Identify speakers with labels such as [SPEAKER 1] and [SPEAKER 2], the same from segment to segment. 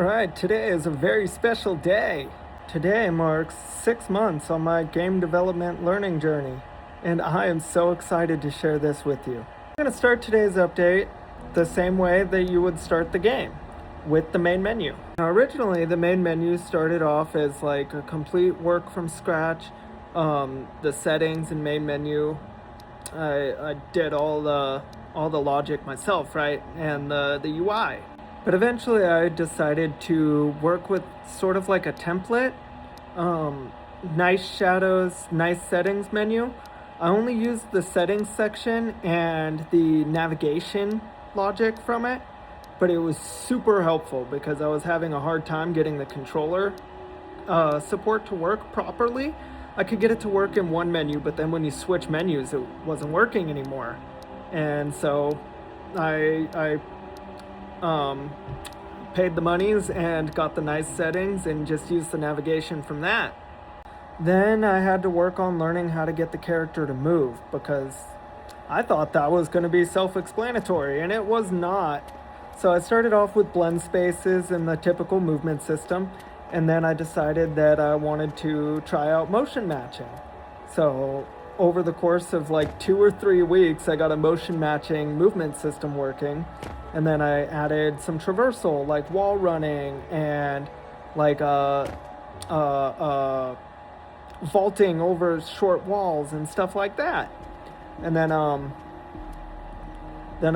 [SPEAKER 1] Alright, today is a very special day. Today marks 6 months on my game development learning journey, and I am so excited to share this with you. I'm going to start today's update the same way that you would start the game, with the main menu. Now, originally, the main menu started off as like a complete work from scratch. The settings and main menu, I did all the logic myself, right, and the UI. But eventually I decided to work with sort of like a template, nice shadows, nice settings menu. I only used the settings section and the navigation logic from it, but it was super helpful because I was having a hard time getting the controller support to work properly. I could get it to work in one menu, but then when you switch menus, it wasn't working anymore. And so I paid the monies and got the nice settings and just used the navigation from that. Then I had to work on learning how to get the character to move because I thought that was going to be self-explanatory, and it was not. So I started off with blend spaces and the typical movement system, and then I decided that I wanted to try out motion matching. So over the course of like 2 or 3 weeks, I got a motion matching movement system working. And then I added some traversal, like wall running and like vaulting over short walls and stuff like that. And then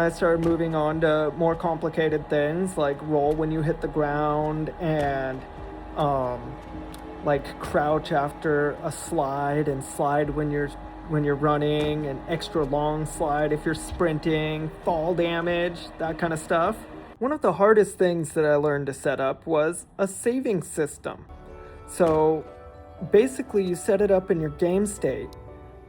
[SPEAKER 1] I started moving on to more complicated things like roll when you hit the ground and like crouch after a slide and slide when you're running, an extra long slide if you're sprinting, fall damage, that kind of stuff. One of the hardest things that I learned to set up was a saving system. So basically you set it up in your game state,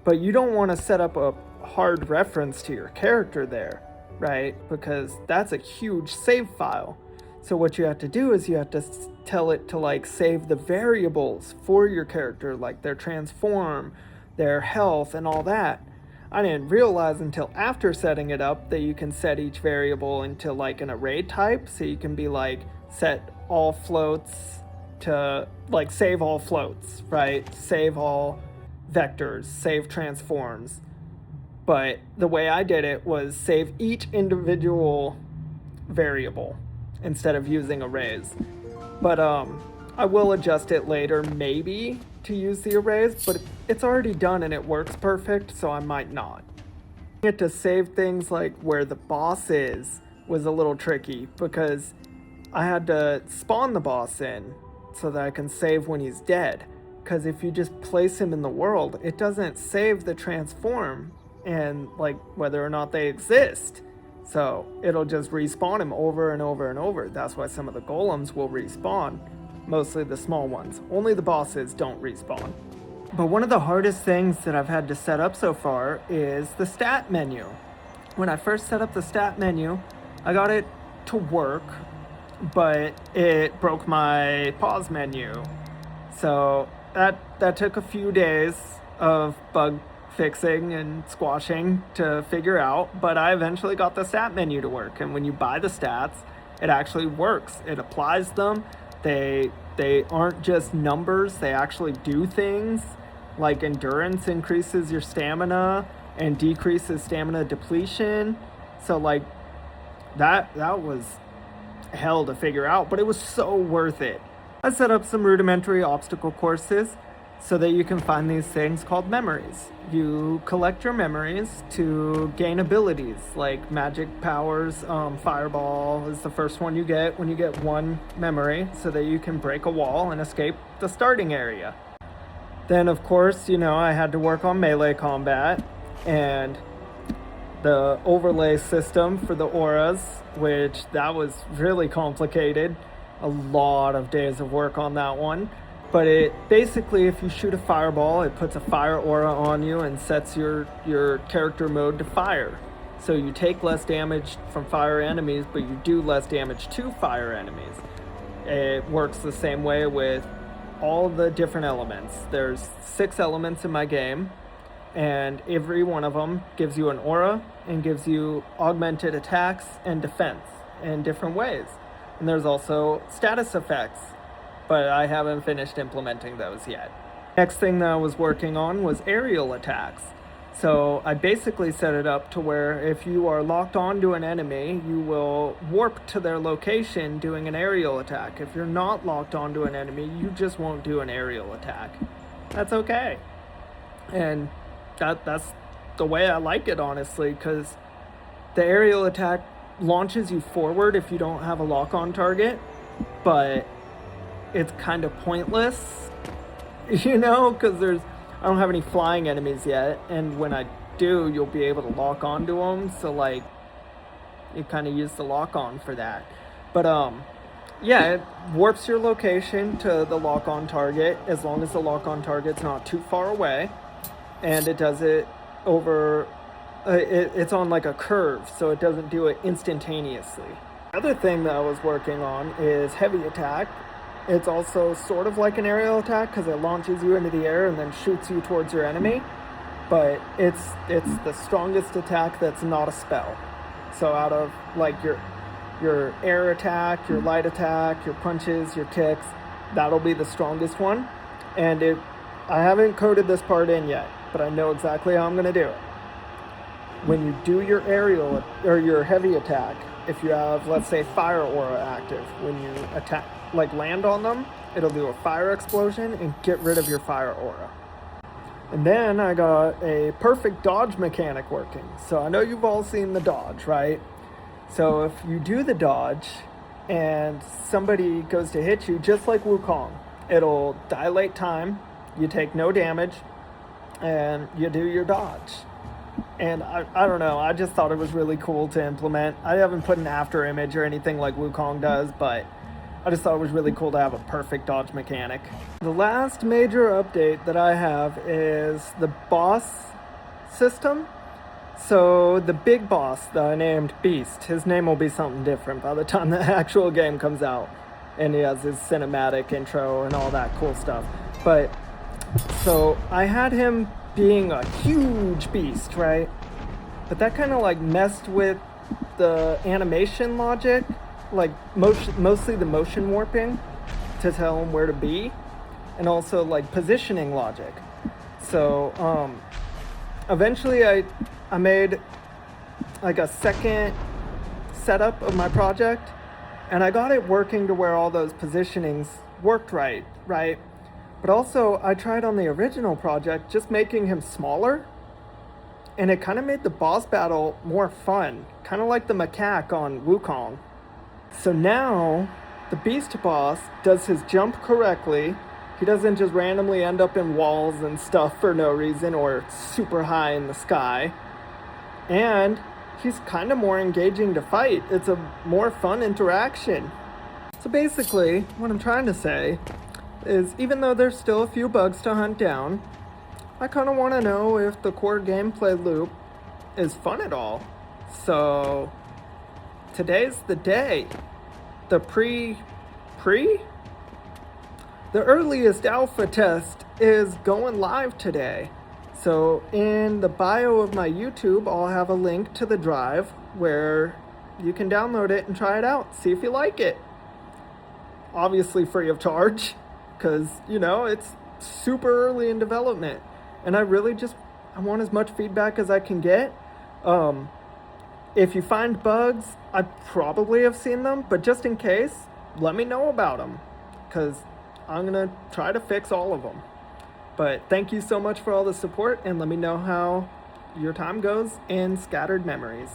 [SPEAKER 1] but you don't want to set up a hard reference to your character there, right? Because that's a huge save file. So what you have to do is you have to tell it to like save the variables for your character, like their transform, their health, and all that. I didn't realize until after setting it up that you can set each variable into like an array type, so you can be like set all floats to like save all floats, right? Save all vectors, save transforms. But the way I did it was save each individual variable instead of using arrays. But I will adjust it later, maybe, to use the arrays, but it's already done and it works perfect, so I might not. Get to save things like where the boss is was a little tricky because I had to spawn the boss in so that I can save when he's dead. Because if you just place him in the world, it doesn't save the transform and like whether or not they exist. So it'll just respawn him over and over and over. That's why some of the golems will respawn. Mostly the small ones. Only the bosses don't respawn. But one of the hardest things that I've had to set up so far is the stat menu. When I first set up the stat menu, I got it to work, but it broke my pause menu. So that took a few days of bug fixing and squashing to figure out, but I eventually got the stat menu to work. And when you buy the stats, it actually works. It applies them. They aren't just numbers, they actually do things. Like endurance increases your stamina and decreases stamina depletion. So like that was hell to figure out, but it was so worth it. I set up some rudimentary obstacle courses so that you can find these things called memories. You collect your memories to gain abilities like magic powers. Fireball is the first one you get when you get one memory so that you can break a wall and escape the starting area. Then of course, I had to work on melee combat and the overlay system for the auras, which that was really complicated. A lot of days of work on that one. But it basically, if you shoot a fireball, it puts a fire aura on you and sets your character mode to fire. So you take less damage from fire enemies, but you do less damage to fire enemies. It works the same way with all the different elements. There's 6 elements in my game, and every one of them gives you an aura and gives you augmented attacks and defense in different ways. And there's also status effects, but I haven't finished implementing those yet. Next thing that I was working on was aerial attacks. So I basically set it up to where if you are locked onto an enemy, you will warp to their location doing an aerial attack. If you're not locked onto an enemy, you just won't do an aerial attack. That's okay. And that's the way I like it, honestly, because the aerial attack launches you forward if you don't have a lock-on target, but it's kind of pointless, because I don't have any flying enemies yet, and when I do, you'll be able to lock onto them, so like you kind of use the lock-on for that. But yeah, it warps your location to the lock-on target as long as the lock-on target's not too far away, and it does it over it's on like a curve, so it doesn't do it instantaneously. The other thing that I was working on is heavy attack. It's also sort of like an aerial attack because it launches you into the air and then shoots you towards your enemy, but it's the strongest attack that's not a spell. So out of like your air attack, your light attack, your punches, your kicks, that'll be the strongest one. And I haven't coded this part in yet, but I know exactly how I'm going to do it. When you do your aerial or your heavy attack, if you have, let's say, fire aura active, when you attack, like land on them, it'll do a fire explosion and get rid of your fire aura. And then I got a perfect dodge mechanic working. So I know you've all seen the dodge, right? So if you do the dodge and somebody goes to hit you, just like Wukong, it'll dilate time, you take no damage, and you do your dodge. And I don't know, I just thought it was really cool to implement. I haven't put an after image or anything like Wukong does, but I just thought it was really cool to have a perfect dodge mechanic. The last major update that I have is the boss system. So the big boss that I named Beast, his name will be something different by the time the actual game comes out. And he has his cinematic intro and all that cool stuff. But, so I had him being a huge beast, right? But that kind of like messed with the animation logic, like mostly the motion warping to tell him where to be, and also like positioning logic. So eventually I made like a second setup of my project, and I got it working to where all those positionings worked right? But also, I tried on the original project just making him smaller, and it kind of made the boss battle more fun, kind of like the macaque on Wukong. So now, the Beast boss does his jump correctly. He doesn't just randomly end up in walls and stuff for no reason or super high in the sky. And he's kind of more engaging to fight. It's a more fun interaction. So basically, what I'm trying to say is even though there's still a few bugs to hunt down, I kind of want to know if the core gameplay loop is fun at all. So today's the day. The the earliest alpha test is going live today. So in the bio of my YouTube, I'll have a link to the drive where you can download it and try it out. See if you like it. Obviously free of charge, because, it's super early in development. And I want as much feedback as I can get. If you find bugs, I probably have seen them, but just in case, let me know about them, because I'm going to try to fix all of them. But thank you so much for all the support, and let me know how your time goes in Scattered Memories.